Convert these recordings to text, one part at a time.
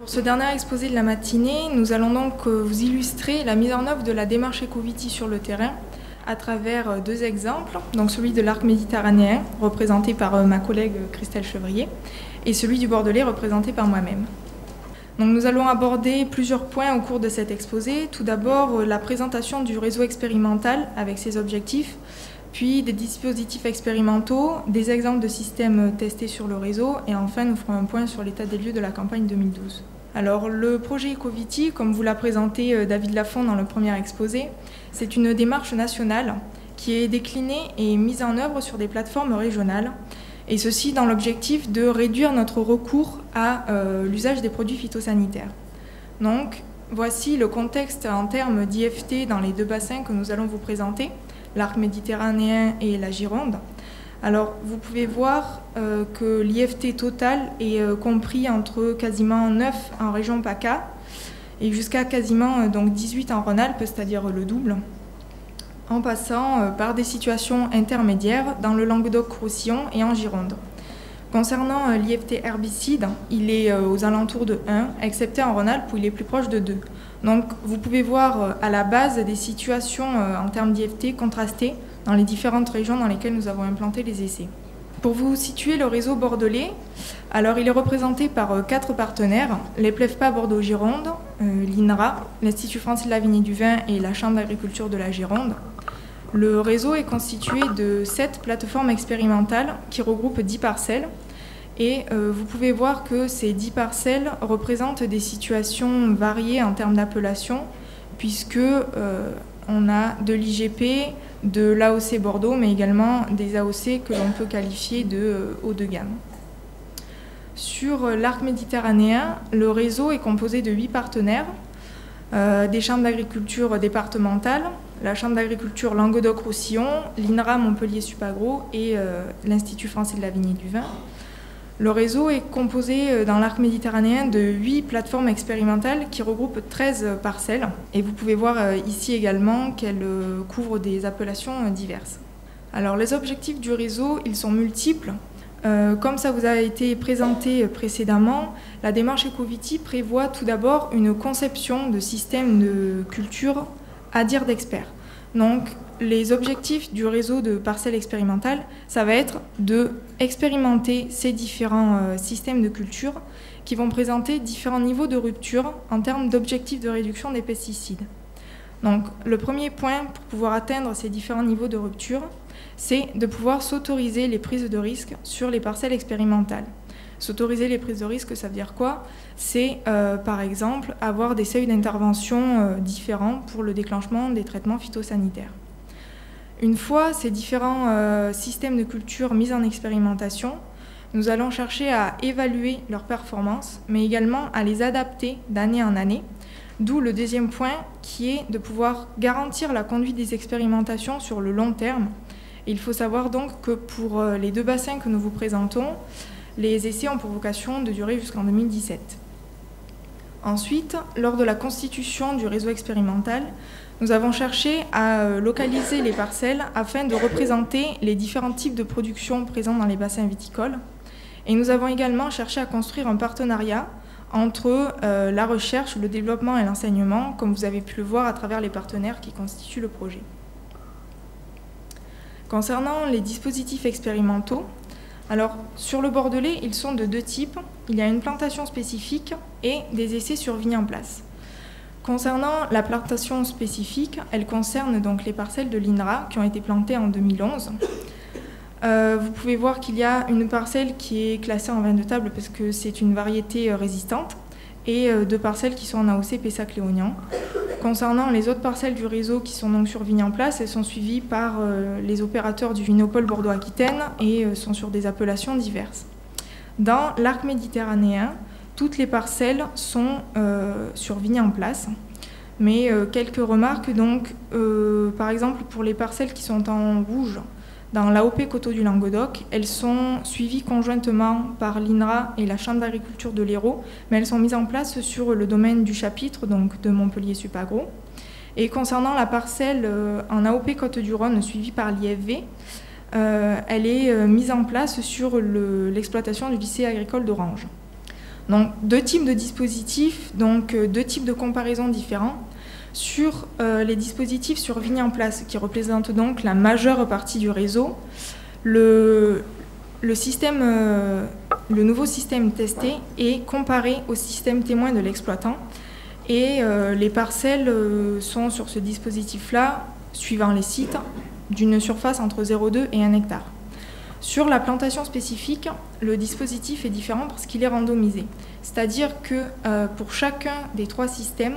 Pour ce dernier exposé de la matinée, nous allons donc vous illustrer la mise en œuvre de la démarche Ecoviti sur le terrain à travers deux exemples, donc celui de l'arc méditerranéen, représenté par ma collègue Christelle Chevrier, et celui du Bordelais, représenté par moi-même. Donc nous allons aborder plusieurs points au cours de cet exposé. Tout d'abord, la présentation du réseau expérimental avec ses objectifs, puis des dispositifs expérimentaux, des exemples de systèmes testés sur le réseau, et enfin nous ferons un point sur l'état des lieux de la campagne 2012. Alors le projet Ecoviti, comme vous l'a présenté David Lafont dans le premier exposé, c'est une démarche nationale qui est déclinée et mise en œuvre sur des plateformes régionales, et ceci dans l'objectif de réduire notre recours à l'usage des produits phytosanitaires. Donc voici le contexte en termes d'IFT dans les deux bassins que nous allons vous présenter, l'arc méditerranéen et la Gironde. Alors, vous pouvez voir que l'IFT total est compris entre quasiment 9 en région PACA et jusqu'à quasiment donc 18 en Rhône-Alpes, c'est-à-dire le double, en passant par des situations intermédiaires dans le Languedoc-Roussillon et en Gironde. Concernant l'IFT herbicide, il est aux alentours de 1, excepté en Rhône-Alpes où il est plus proche de 2. Donc, vous pouvez voir à la base des situations en termes d'IFT contrastées dans les différentes régions dans lesquelles nous avons implanté les essais. Pour vous situer le réseau bordelais, alors il est représenté par 4 partenaires, les PLEFPA Bordeaux-Gironde, l'INRA, l'Institut français de la vigne et du vin et la Chambre d'agriculture de la Gironde. Le réseau est constitué de 7 plateformes expérimentales qui regroupent 10 parcelles. Et vous pouvez voir que ces 10 parcelles représentent des situations variées en termes d'appellation, puisque on a de l'IGP, de l'AOC Bordeaux, mais également des AOC que l'on peut qualifier de haut de gamme. Sur l'arc méditerranéen, le réseau est composé de 8 partenaires, des chambres d'agriculture départementales, la chambre d'agriculture Languedoc-Roussillon, l'INRA Montpellier-Supagro et l'Institut français de la vigne et du vin. Le réseau est composé dans l'arc méditerranéen de 8 plateformes expérimentales qui regroupent 13 parcelles. Et vous pouvez voir ici également qu'elles couvrent des appellations diverses. Alors les objectifs du réseau, ils sont multiples. Comme ça vous a été présenté précédemment, la démarche Ecoviti prévoit tout d'abord une conception de système de culture à dire d'experts. Donc, les objectifs du réseau de parcelles expérimentales, ça va être de expérimenter ces différents systèmes de culture qui vont présenter différents niveaux de rupture en termes d'objectifs de réduction des pesticides. Donc, le premier point pour pouvoir atteindre ces différents niveaux de rupture, c'est de pouvoir s'autoriser les prises de risque sur les parcelles expérimentales. S'autoriser les prises de risque, ça veut dire quoi? C'est par exemple avoir des seuils d'intervention différents pour le déclenchement des traitements phytosanitaires. Une fois ces différents systèmes de culture mis en expérimentation, nous allons chercher à évaluer leurs performances, mais également à les adapter d'année en année, d'où le deuxième point qui est de pouvoir garantir la conduite des expérimentations sur le long terme. Et il faut savoir donc que pour les deux bassins que nous vous présentons, les essais ont pour vocation de durer jusqu'en 2017. Ensuite, lors de la constitution du réseau expérimental, nous avons cherché à localiser les parcelles afin de représenter les différents types de production présents dans les bassins viticoles. Et nous avons également cherché à construire un partenariat entre la recherche, le développement et l'enseignement, comme vous avez pu le voir à travers les partenaires qui constituent le projet. Concernant les dispositifs expérimentaux, alors, sur le Bordelais, ils sont de 2 types. Il y a une plantation spécifique et des essais sur vigne en place. Concernant la plantation spécifique, elle concerne donc les parcelles de l'INRA qui ont été plantées en 2011. Vous pouvez voir qu'il y a une parcelle qui est classée en vin de table parce que c'est une variété résistante et 2 parcelles qui sont en AOC Pessac-Léognan. Concernant les autres parcelles du réseau qui sont donc sur vigne en place, elles sont suivies par les opérateurs du Vinopole Bordeaux-Aquitaine et sont sur des appellations diverses. Dans l'arc méditerranéen, toutes les parcelles sont sur vigne en place, mais quelques remarques donc, par exemple pour les parcelles qui sont en rouge, dans l'AOP Coteaux du Languedoc, elles sont suivies conjointement par l'INRA et la Chambre d'agriculture de l'Hérault, mais elles sont mises en place sur le domaine du chapitre, donc de Montpellier-Supagro. Et concernant la parcelle en AOP Côte-du-Rhône suivie par l'IFV, elle est mise en place sur l'exploitation du lycée agricole d'Orange. Donc deux types de dispositifs, donc deux types de comparaisons différents sur les dispositifs sur vigne en place, qui représentent donc la majeure partie du réseau. Le nouveau système testé est comparé au système témoin de l'exploitant et les parcelles sont sur ce dispositif-là, suivant les sites, d'une surface entre 0,2 et 1 hectare. Sur la plantation spécifique, le dispositif est différent parce qu'il est randomisé. C'est-à-dire que pour chacun des 3 systèmes,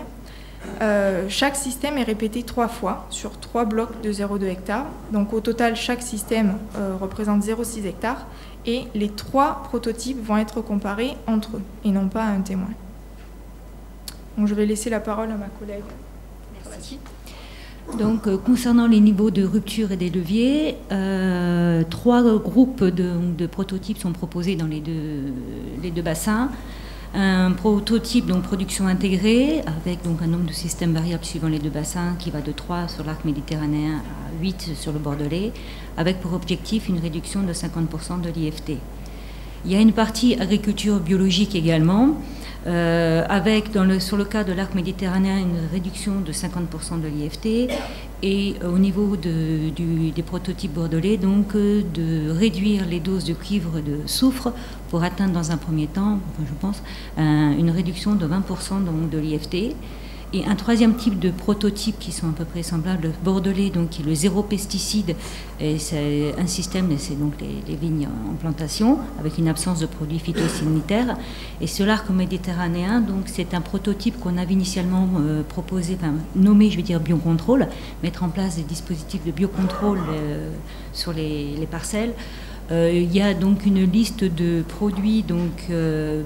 chaque système est répété 3 fois sur 3 blocs de 0,2 hectares. Donc au total, chaque système représente 0,6 hectares et les 3 prototypes vont être comparés entre eux et non pas à un témoin. Donc je vais laisser la parole à ma collègue. Merci. Donc, concernant les niveaux de rupture et des leviers, 3 groupes de prototypes sont proposés dans les deux bassins. Un prototype, donc production intégrée, avec donc un nombre de systèmes variables suivant les 2 bassins, qui va de 3 sur l'arc méditerranéen à 8 sur le Bordelais, avec pour objectif une réduction de 50% de l'IFT. Il y a une partie agriculture biologique également, avec sur le cas de l'arc méditerranéen une réduction de 50% de l'IFT et au niveau des prototypes bordelais donc de réduire les doses de cuivre et de soufre pour atteindre dans un premier temps, je pense, une réduction de 20% donc de l'IFT. Et un 3e type de prototypes qui sont à peu près semblables, bordelais, donc qui est le 0 pesticide, et c'est un système, c'est donc les vignes en plantation, avec une absence de produits phytosanitaires. Et sur l'arc méditerranéen, donc c'est un prototype qu'on avait initialement proposé, enfin nommé, je veux dire, biocontrôle, mettre en place des dispositifs de biocontrôle sur les parcelles. Il y a donc une liste de produits donc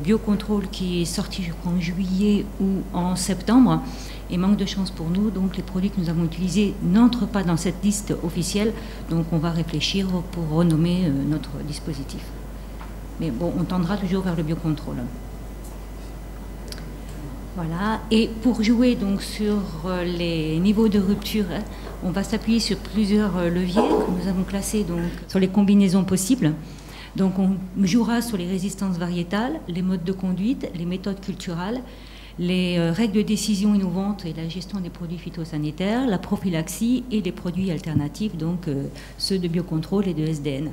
biocontrôle qui est sortie, je crois, en juillet ou en septembre. Et manque de chance pour nous, donc les produits que nous avons utilisés n'entrent pas dans cette liste officielle. Donc on va réfléchir pour renommer notre dispositif. Mais bon, on tendra toujours vers le biocontrôle. Voilà. Et pour jouer donc sur les niveaux de rupture, on va s'appuyer sur plusieurs leviers que nous avons classés donc sur les combinaisons possibles. Donc on jouera sur les résistances variétales, les modes de conduite, les méthodes culturales, les règles de décision innovantes et la gestion des produits phytosanitaires, la prophylaxie et les produits alternatifs, donc ceux de biocontrôle et de SDN.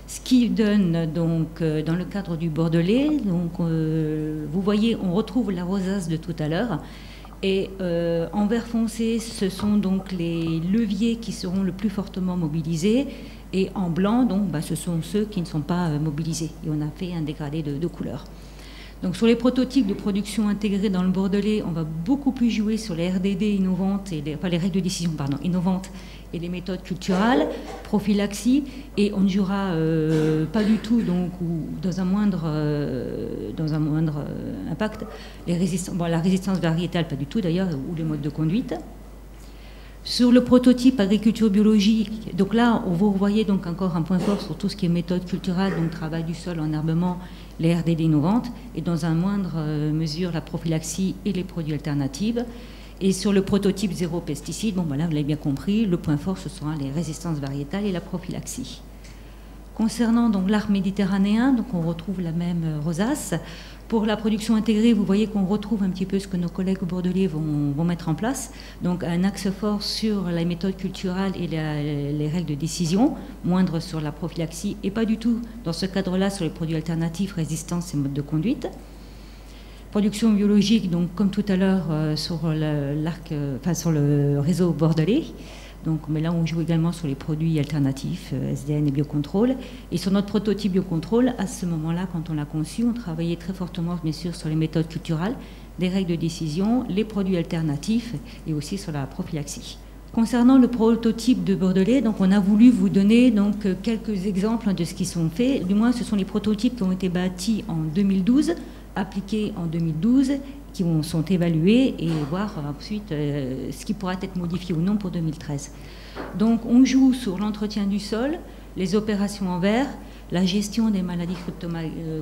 Ce qui donne donc dans le cadre du Bordelais, donc vous voyez, on retrouve la rosace de tout à l'heure. Et en vert foncé, ce sont donc les leviers qui seront le plus fortement mobilisés. Et en blanc, donc, ce sont ceux qui ne sont pas mobilisés. Et on a fait un dégradé de couleurs. Donc sur les prototypes de production intégrés dans le Bordelais, on va beaucoup plus jouer sur les RDD innovantes, et les règles de décision innovantes et les méthodes culturales, prophylaxie, et on ne jouera pas du tout, donc, ou dans un moindre impact, la résistance variétale, pas du tout d'ailleurs, ou les modes de conduite. Sur le prototype agriculture biologique, donc là, vous voyez donc encore un point fort sur tout ce qui est méthode culturelle, donc travail du sol, enherbement, les RDD innovantes, et dans un moindre mesure la prophylaxie et les produits alternatifs. Et sur le prototype 0 pesticide, bon, là, vous l'avez bien compris, le point fort, ce sera les résistances variétales et la prophylaxie. Concernant donc l'arc méditerranéen, donc on retrouve la même rosace. Pour la production intégrée, vous voyez qu'on retrouve un petit peu ce que nos collègues bordelais vont mettre en place. Donc un axe fort sur la méthode culturelle et les règles de décision, moindre sur la prophylaxie et pas du tout dans ce cadre-là sur les produits alternatifs, résistance et mode de conduite. Production biologique, donc comme tout à l'heure sur sur le réseau bordelais. Donc, mais là, on joue également sur les produits alternatifs, SDN et biocontrôle. Et sur notre prototype biocontrôle, à ce moment-là, quand on l'a conçu, on travaillait très fortement, bien sûr, sur les méthodes culturelles, les règles de décision, les produits alternatifs et aussi sur la prophylaxie. Concernant le prototype de Bordelais, donc on a voulu vous donner donc quelques exemples de ce qui sont faits. Du moins, ce sont les prototypes qui ont été bâtis en 2012, appliqués en 2012, qui sont évalués et voir ensuite ce qui pourra être modifié ou non pour 2013. Donc on joue sur l'entretien du sol, les opérations en verre, la gestion des maladies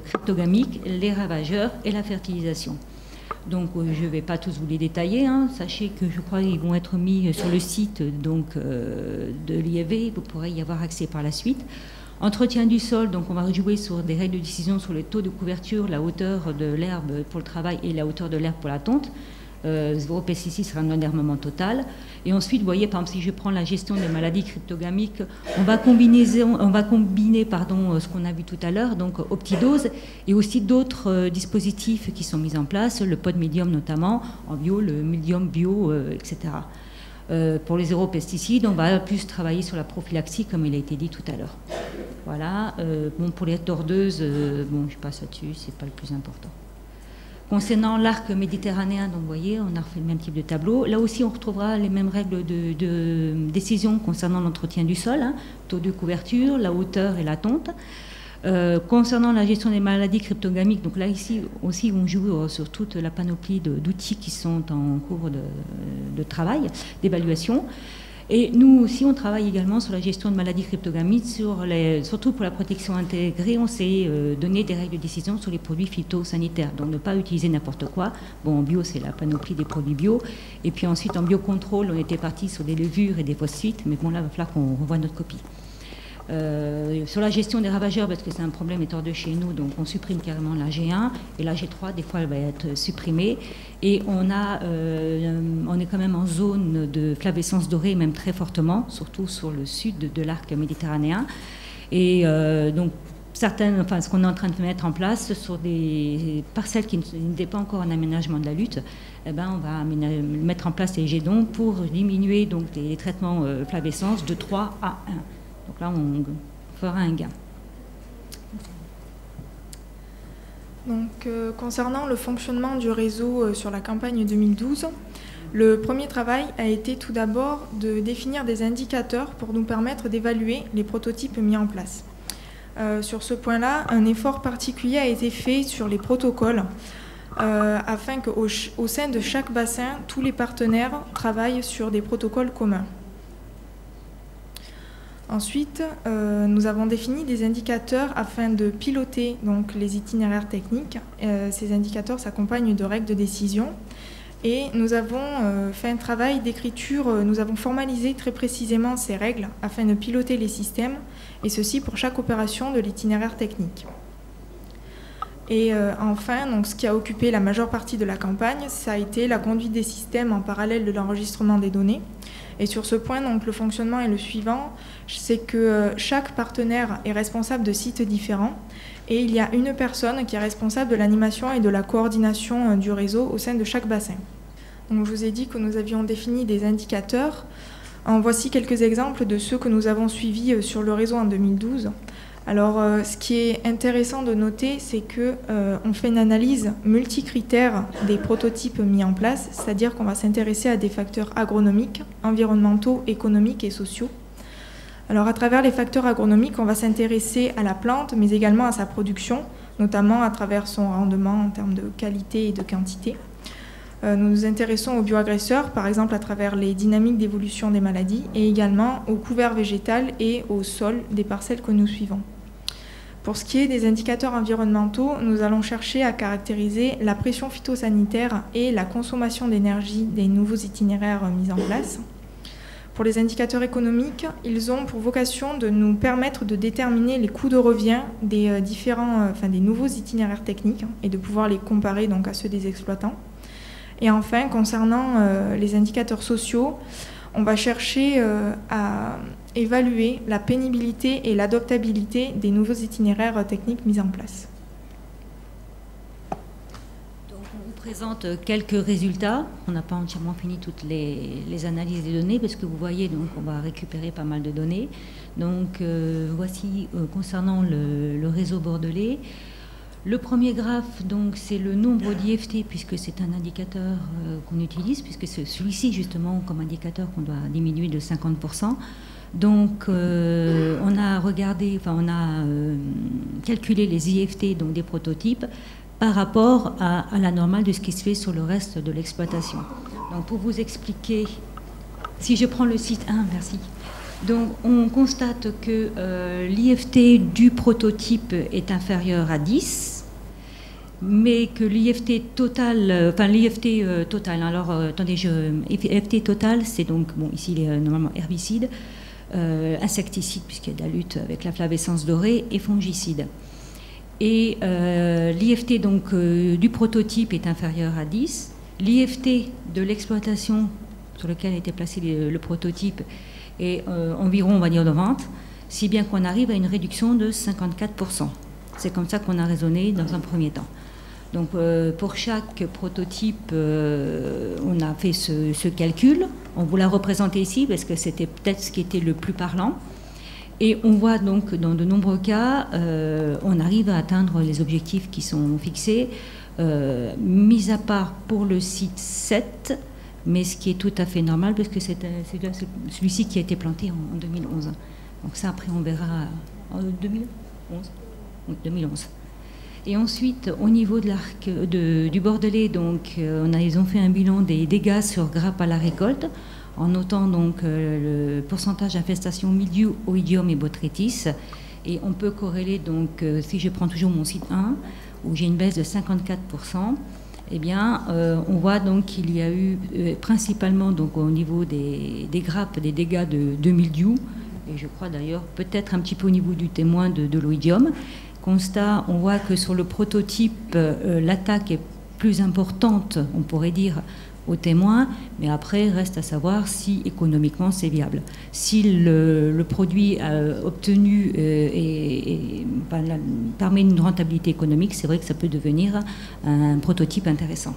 cryptogamiques, les ravageurs et la fertilisation. Donc je ne vais pas tous vous les détailler, hein. Sachez que je crois qu'ils vont être mis sur le site donc, de l'IEV, vous pourrez y avoir accès par la suite. Entretien du sol, donc on va jouer sur des règles de décision sur le taux de couverture, la hauteur de l'herbe pour le travail et la hauteur de l'herbe pour la tonte. Zéro pesticide sera un dérmement total. Et ensuite, vous voyez, par exemple, si je prends la gestion des maladies cryptogamiques, on va combiner ce qu'on a vu tout à l'heure, donc optidose, et aussi d'autres dispositifs qui sont mis en place, le pod médium notamment, en bio, le médium bio, etc. Pour les zéro pesticides, on va plus travailler sur la prophylaxie, comme il a été dit tout à l'heure. Voilà. Pour les tordeuses, je passe là-dessus, c'est pas le plus important. Concernant l'arc méditerranéen, donc vous voyez, on a refait le même type de tableau. Là aussi, on retrouvera les mêmes règles de décision concernant l'entretien du sol, taux de couverture, la hauteur et la tonte. Concernant la gestion des maladies cryptogamiques, donc là ici aussi on joue sur toute la panoplie d'outils qui sont en cours de travail, d'évaluation. Et nous aussi on travaille également sur la gestion de maladies cryptogamiques, surtout pour la protection intégrée, on s'est donné des règles de décision sur les produits phytosanitaires, donc ne pas utiliser n'importe quoi. Bon, en bio c'est la panoplie des produits bio, et puis ensuite en biocontrôle on était parti sur des levures et des phosphates, mais bon là il va falloir qu'on revoie notre copie. Sur la gestion des ravageurs, parce que c'est un problème étant de chez nous, donc on supprime carrément la G1 et la G3 des fois elle va être supprimée, et on est quand même en zone de flavescence dorée, même très fortement, surtout sur le sud de l'arc méditerranéen, et donc ce qu'on est en train de mettre en place sur des parcelles qui n'étaient pas encore en aménagement de la lutte, on va mettre en place les GEDON pour diminuer donc les traitements flavescence de 3 à 1. Donc là, on fera un gain. Donc, concernant le fonctionnement du réseau sur la campagne 2012, le premier travail a été tout d'abord de définir des indicateurs pour nous permettre d'évaluer les prototypes mis en place. Sur ce point-là, un effort particulier a été fait sur les protocoles afin qu'au sein de chaque bassin, tous les partenaires travaillent sur des protocoles communs. Ensuite, nous avons défini des indicateurs afin de piloter donc, les itinéraires techniques. Ces indicateurs s'accompagnent de règles de décision. Et nous avons fait un travail d'écriture, nous avons formalisé très précisément ces règles afin de piloter les systèmes, et ceci pour chaque opération de l'itinéraire technique. Et enfin, donc, ce qui a occupé la majeure partie de la campagne, ça a été la conduite des systèmes en parallèle de l'enregistrement des données. Et sur ce point, donc, le fonctionnement est le suivant, c'est que chaque partenaire est responsable de sites différents, et il y a une personne qui est responsable de l'animation et de la coordination du réseau au sein de chaque bassin. Donc, je vous ai dit que nous avions défini des indicateurs. En voici quelques exemples de ceux que nous avons suivis sur le réseau en 2012. Alors, ce qui est intéressant de noter, c'est qu'on fait une analyse multicritère des prototypes mis en place, c'est-à-dire qu'on va s'intéresser à des facteurs agronomiques, environnementaux, économiques et sociaux. Alors, à travers les facteurs agronomiques, on va s'intéresser à la plante, mais également à sa production, notamment à travers son rendement en termes de qualité et de quantité. Nous nous intéressons aux bioagresseurs, par exemple à travers les dynamiques d'évolution des maladies, et également au couvert végétal et au sol des parcelles que nous suivons. Pour ce qui est des indicateurs environnementaux, nous allons chercher à caractériser la pression phytosanitaire et la consommation d'énergie des nouveaux itinéraires mis en place. Pour les indicateurs économiques, ils ont pour vocation de nous permettre de déterminer les coûts de revient des nouveaux itinéraires techniques et de pouvoir les comparer donc à ceux des exploitants. Et enfin, concernant les indicateurs sociaux, on va chercher à évaluer la pénibilité et l'adoptabilité des nouveaux itinéraires techniques mis en place. Donc, on vous présente quelques résultats. On n'a pas entièrement fini toutes les analyses des données parce que vous voyez, donc, on va récupérer pas mal de données. Donc, voici concernant le réseau bordelais. Le premier graphe, donc, c'est le nombre d'IFT, puisque c'est un indicateur qu'on utilise, puisque c'est celui-ci, justement, comme indicateur qu'on doit diminuer de 50%. Donc, on a calculé les IFT, donc des prototypes, par rapport à la normale de ce qui se fait sur le reste de l'exploitation. Donc, pour vous expliquer, si je prends le site 1, merci. Donc, on constate que l'IFT du prototype est inférieur à 10, mais que l'IFT total, alors attendez, IFT total, c'est donc, bon, ici il est normalement herbicide, insecticides, puisqu'il y a de la lutte avec la flavescence dorée, et fongicides. Et l'IFT donc, du prototype est inférieur à 10. L'IFT de l'exploitation sur lequel a été placé le prototype est environ, on va dire, de 20, si bien qu'on arrive à une réduction de 54%. C'est comme ça qu'on a raisonné dans un premier temps. Donc pour chaque prototype, on a fait ce calcul. On vous l'a représenté ici parce que c'était peut-être ce qui était le plus parlant. Et on voit donc dans de nombreux cas, on arrive à atteindre les objectifs qui sont fixés, mis à part pour le site 7, mais ce qui est tout à fait normal parce que c'est celui-ci qui a été planté en 2011. Donc ça, après, on verra en 2011. Oui, 2011. Et ensuite, au niveau de l'arc du Bordelais, donc, ils ont fait un bilan des dégâts sur grappes à la récolte, en notant donc le pourcentage d'infestation mildiou, oïdium et botrytis. Et on peut corréler, donc, si je prends toujours mon site 1, où j'ai une baisse de 54%, eh bien, on voit donc qu'il y a eu principalement donc, au niveau des grappes des dégâts de mildiou, et je crois d'ailleurs peut-être un petit peu au niveau du témoin de l'oïdium. Constat, on voit que sur le prototype, l'attaque est plus importante, on pourrait dire, au témoin, mais après, reste à savoir si économiquement c'est viable. Si le produit obtenu permet une rentabilité économique, c'est vrai que ça peut devenir un prototype intéressant.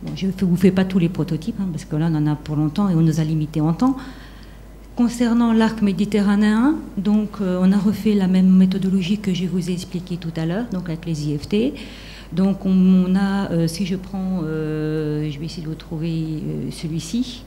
Bon, je ne vous fais pas tous les prototypes, hein, parce que là, on en a pour longtemps et on nous a limité en temps. Concernant l'arc méditerranéen, donc, on a refait la même méthodologie que je vous ai expliqué tout à l'heure, donc avec les IFT. Donc on a, si je prends, je vais essayer de vous trouver celui-ci,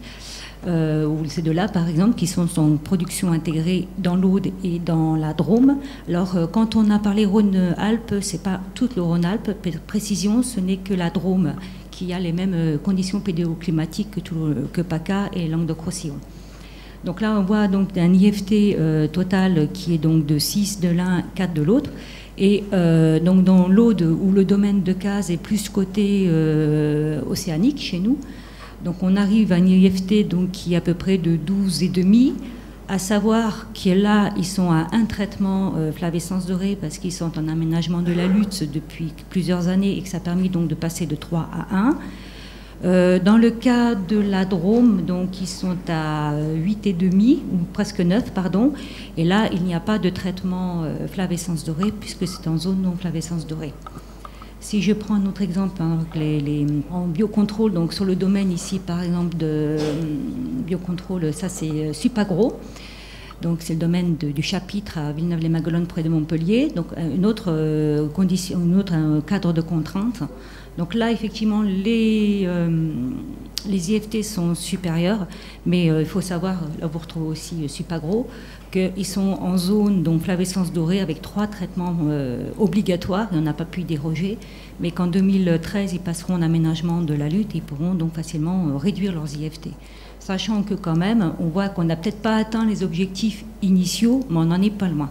ou ces deux-là par exemple, qui sont en production intégrée dans l'Aude et dans la Drôme. Alors quand on a parlé Rhône-Alpes, c'est pas toute le Rhône-Alpes, précision, ce n'est que la Drôme qui a les mêmes conditions pédoclimatiques que PACA et Languedoc-Roussillon. Donc là, on voit donc un IFT total qui est donc de 6 de l'un, 4 de l'autre. Et donc dans l'Aude, où le domaine de Cazes est plus côté océanique chez nous, donc on arrive à un IFT donc, qui est à peu près de 12,5, à savoir que là, ils sont à un traitement flavescence dorée parce qu'ils sont en aménagement de la lutte depuis plusieurs années et que ça a permis donc de passer de 3 à 1. Dans le cas de la Drôme, donc ils sont à 8,5 ou presque 9, pardon. Et là, il n'y a pas de traitement flavescence dorée puisque c'est en zone non flavescence dorée. Si je prends un autre exemple, hein, en biocontrôle, donc sur le domaine ici, par exemple de biocontrôle, ça c'est Supagro. Donc c'est le domaine du chapitre à Villeneuve-les-Maguelones près de Montpellier. Donc une autre condition, un cadre de contrainte. Donc là, effectivement, les IFT sont supérieurs, mais il faut savoir, là vous retrouvez aussi Supagro, qu'ils sont en zone donc flavescence dorée avec 3 traitements obligatoires, et on n'a pas pu y déroger, mais qu'en 2013, ils passeront en aménagement de la lutte et ils pourront donc facilement réduire leurs IFT. Sachant que quand même, on voit qu'on n'a peut-être pas atteint les objectifs initiaux, mais on n'en est pas loin.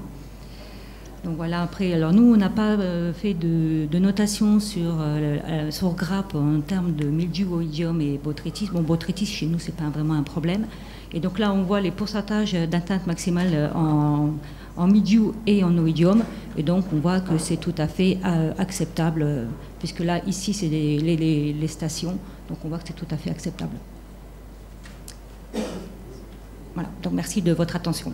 Donc voilà, après, alors nous, on n'a pas fait de notation sur grappe en termes de mildiou, oïdium et botrytis. Bon, botrytis, chez nous, c'est pas vraiment un problème. Et donc là, on voit les pourcentages d'atteinte maximale en mildiou et en oïdium. Et donc, on voit que c'est tout à fait acceptable, puisque là, ici, c'est les stations. Donc, on voit que c'est tout à fait acceptable. Voilà, donc merci de votre attention.